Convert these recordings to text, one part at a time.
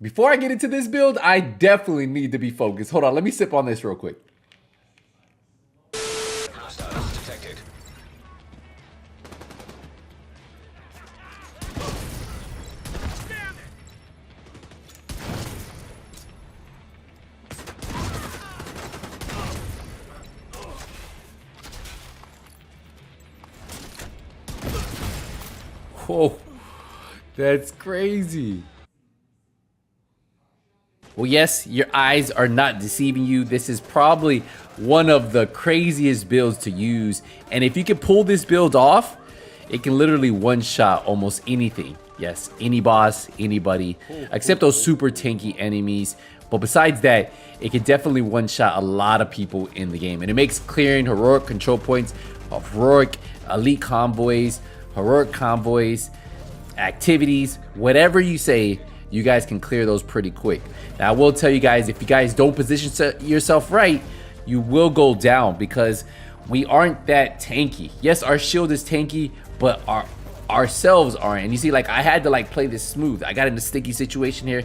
Before I get into this build, I definitely need to be focused. Hold on, let me sip on this real quick. Hostiles detected. Whoa, that's crazy. Well, yes, your eyes are not deceiving you. This is probably one of the craziest builds to use. And if you can pull this build off, it can literally one-shot almost anything. Yes, any boss, anybody, except those super tanky enemies. But besides that, it can definitely one-shot a lot of people in the game. And it makes clearing heroic control points, heroic elite convoys, heroic convoys, activities, whatever you say, you guys can clear those pretty quick. Now, I will tell you guys, if you guys don't position yourself right, you will go down because we aren't that tanky. Yes, our shield is tanky, but ourselves aren't. And you see, like, I had to like play this smooth. I got in a sticky situation here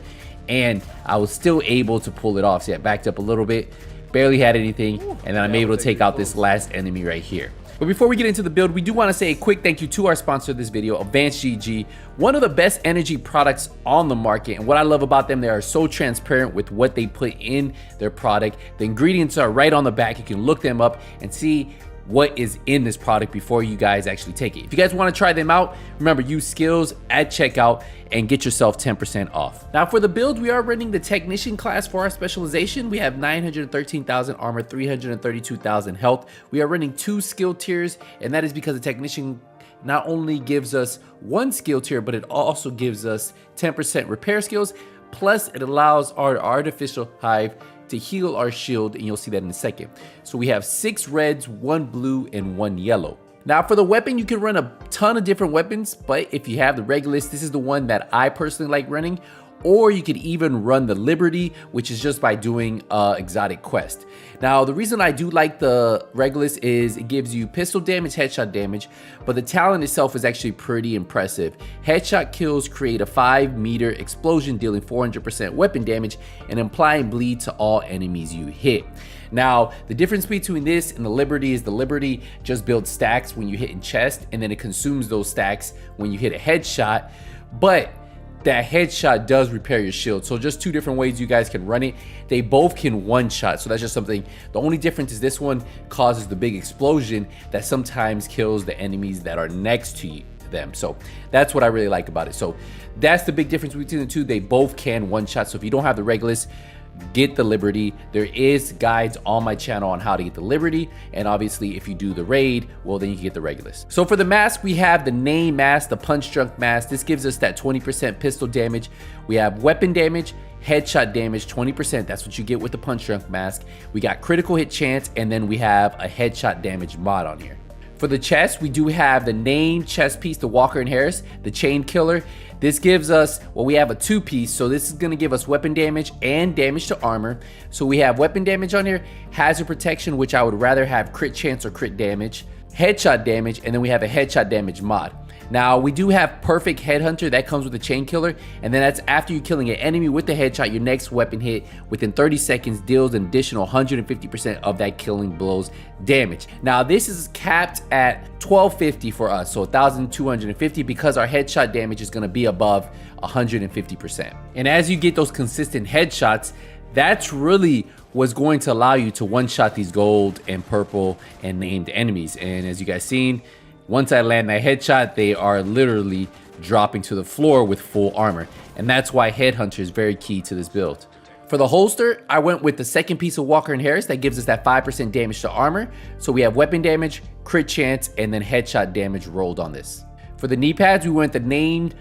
and I was still able to pull it off. See, I backed up a little bit, barely had anything, and then I'm able to take out this last enemy right here. But before we get into the build, we do want to say a quick thank you to our sponsor of this video, Advanced GG, one of the best energy products on the market. And what I love about them, they are so transparent with what they put in their product. The ingredients are right on the back. You can look them up and see what is in this product before you guys actually take it. If you guys want to try them out, remember, use skills at checkout and get yourself 10% off. Now for the build, we are running the technician class for our specialization. We have 913,000 armor, 332,000 health. We are running 2 skill tiers, and that is because the technician not only gives us 1 skill tier, but it also gives us 10% repair skills. Plus it allows our artificial hive to heal our shield, and you'll see that in a second. So we have 6 reds, 1 blue, and 1 yellow. Now for the weapon, you can run a ton of different weapons, but if you have the Regulus, this is the one that I personally like running. Or you could even run the Liberty, which is just by doing exotic quest. Now, the reason I do like the Regulus is it gives you pistol damage, headshot damage, but the talent itself is actually pretty impressive. Headshot kills create a 5-meter explosion, dealing 400% weapon damage and implying bleed to all enemies you hit. Now, the difference between this and the Liberty is the Liberty just builds stacks when you hit in chest, and then it consumes those stacks when you hit a headshot, but that headshot does repair your shield. So just 2 different ways you guys can run it. They both can one-shot, so that's just something. The only difference is this one causes the big explosion that sometimes kills the enemies that are next to them. So that's what I really like about it. So that's the big difference between the 2. They both can one-shot. So if you don't have the Regulus, get the Liberty. There is guides on my channel on how to get the Liberty, and obviously if you do the raid, well, then you can get the Regulus. So for the mask, we have the name mask, the punch drunk mask. This gives us that 20% pistol damage. We have weapon damage, headshot damage, 20%. That's what you get with the punch drunk mask. We got critical hit chance, and then we have a headshot damage mod on here. For the chest, we do have the name chest piece, the Walker and Harris, the chain killer. This gives us, well, we have a 2-piece, so this is gonna give us weapon damage and damage to armor. So we have weapon damage on here, hazard protection, which I would rather have crit chance or crit damage, headshot damage, and then we have a headshot damage mod. Now, we do have Perfect Headhunter, that comes with the Chain Killer, and then that's after you killing an enemy with the headshot, your next weapon hit within 30 seconds deals an additional 150% of that killing blow's damage. Now, this is capped at 1250 for us, so 1250, because our headshot damage is gonna be above 150%. And as you get those consistent headshots, that's really what's going to allow you to one-shot these gold and purple and named enemies. And as you guys seen, once I land that headshot, they are literally dropping to the floor with full armor. And that's why Headhunter is very key to this build. For the holster, I went with the 2nd piece of Walker and Harris that gives us that 5% damage to armor. So we have weapon damage, crit chance, and then headshot damage rolled on this. For the knee pads, we went the named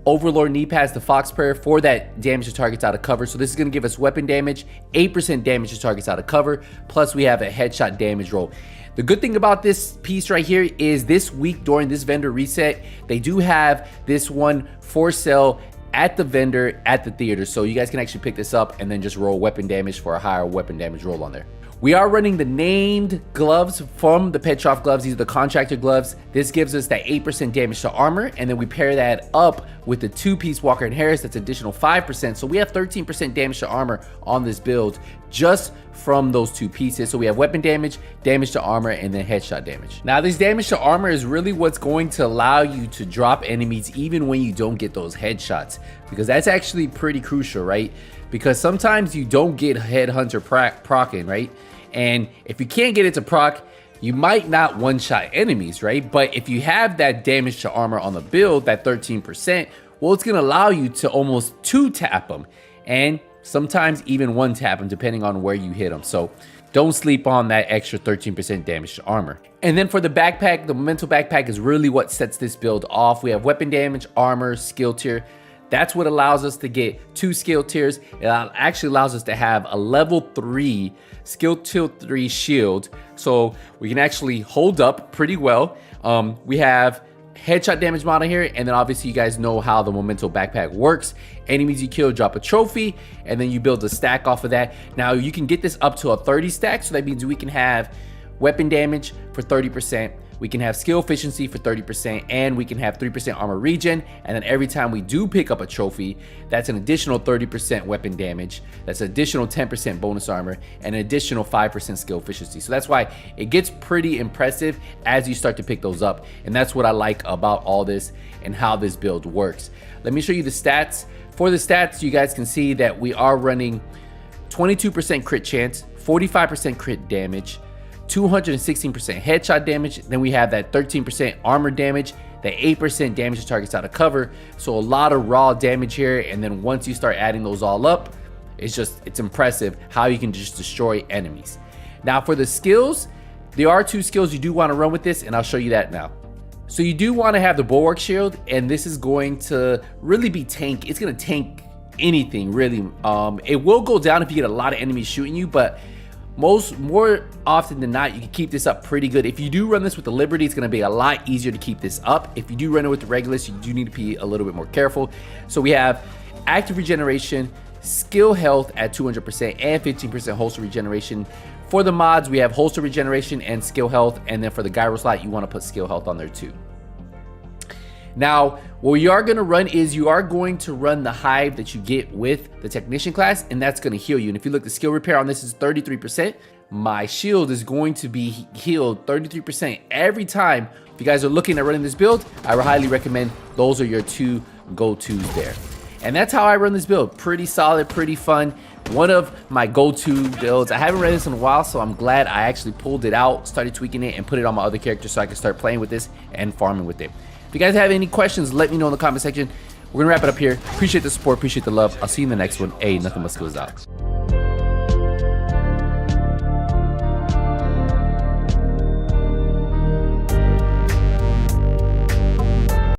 Overlord knee pads, the Fox Prayer, for that damage to targets out of cover. So this is going to give us weapon damage, 8% damage to targets out of cover, plus we have a headshot damage roll. The good thing about this piece right here is this week during this vendor reset, they do have this one for sale at the vendor at the theater. So you guys can actually pick this up and then just roll weapon damage for a higher weapon damage roll on there. We are running the named gloves from the Pet Shop gloves. These are the contractor gloves. This gives us that 8% damage to armor, and then we pair that up with the 2-piece Walker and Harris. That's additional 5%. So we have 13% damage to armor on this build just from those 2 pieces. So we have weapon damage, damage to armor, and then headshot damage. Now this damage to armor is really what's going to allow you to drop enemies even when you don't get those headshots, because that's actually pretty crucial, right? Because sometimes you don't get headhunter procking, right? And if you can't get it to proc, you might not one-shot enemies, right? But if you have that damage to armor on the build, that 13%, well, it's gonna allow you to almost 2-tap them, and sometimes even 1-tap them, depending on where you hit them. So don't sleep on that extra 13% damage to armor. And then for the backpack, the Memento backpack is really what sets this build off. We have weapon damage, armor, skill tier. That's what allows us to get 2 skill tiers. It actually allows us to have a level 3 skill tier 3 shield. So we can actually hold up pretty well. We have headshot damage model here, and then obviously you guys know how the Memento backpack works. Enemies you kill drop a trophy, and then you build a stack off of that. Now you can get this up to a 30 stack, so that means we can have weapon damage for 30%. We can have skill efficiency for 30%, and we can have 3% armor regen. And then every time we do pick up a trophy, that's an additional 30% weapon damage. That's an additional 10% bonus armor, and an additional 5% skill efficiency. So that's why it gets pretty impressive as you start to pick those up. And that's what I like about all this and how this build works. Let me show you the stats. For the stats, you guys can see that we are running 22% crit chance, 45% crit damage, 216% headshot damage. Then we have that 13% armor damage, that 8% damage to targets out of cover. So a lot of raw damage here. And then once you start adding those all up, it's impressive how you can just destroy enemies. Now for the skills, there are 2 skills you do want to run with this, and I'll show you that now. So you do want to have the Bulwark Shield, and this is going to really be tank. It's going to tank anything really. It will go down if you get a lot of enemies shooting you, but more often than not, you can keep this up pretty good. If you do run this with the Liberty, it's going to be a lot easier to keep this up. If you do run it with the Regulus, you do need to be a little bit more careful. So we have active regeneration, skill health at 200%, and 15% holster regeneration. For the mods, we have holster regeneration and skill health, and then for the gyro slot, you want to put skill health on there too. Now, what you are going to run is you are going to run the hive that you get with the technician class, and that's going to heal you. And if you look, the skill repair on this is 33%. My shield is going to be healed 33% every time. If you guys are looking at running this build, I would highly recommend those are your 2 go-tos there. And that's how I run this build. Pretty solid, pretty fun. One of my go-to builds. I haven't ran this in a while, so I'm glad I actually pulled it out, started tweaking it, and put it on my other characters so I can start playing with this and farming with it. If you guys have any questions, let me know in the comment section. We're gonna wrap it up here. Appreciate the support, appreciate the love. I'll see you in the next one. Hey, nothing but skills out.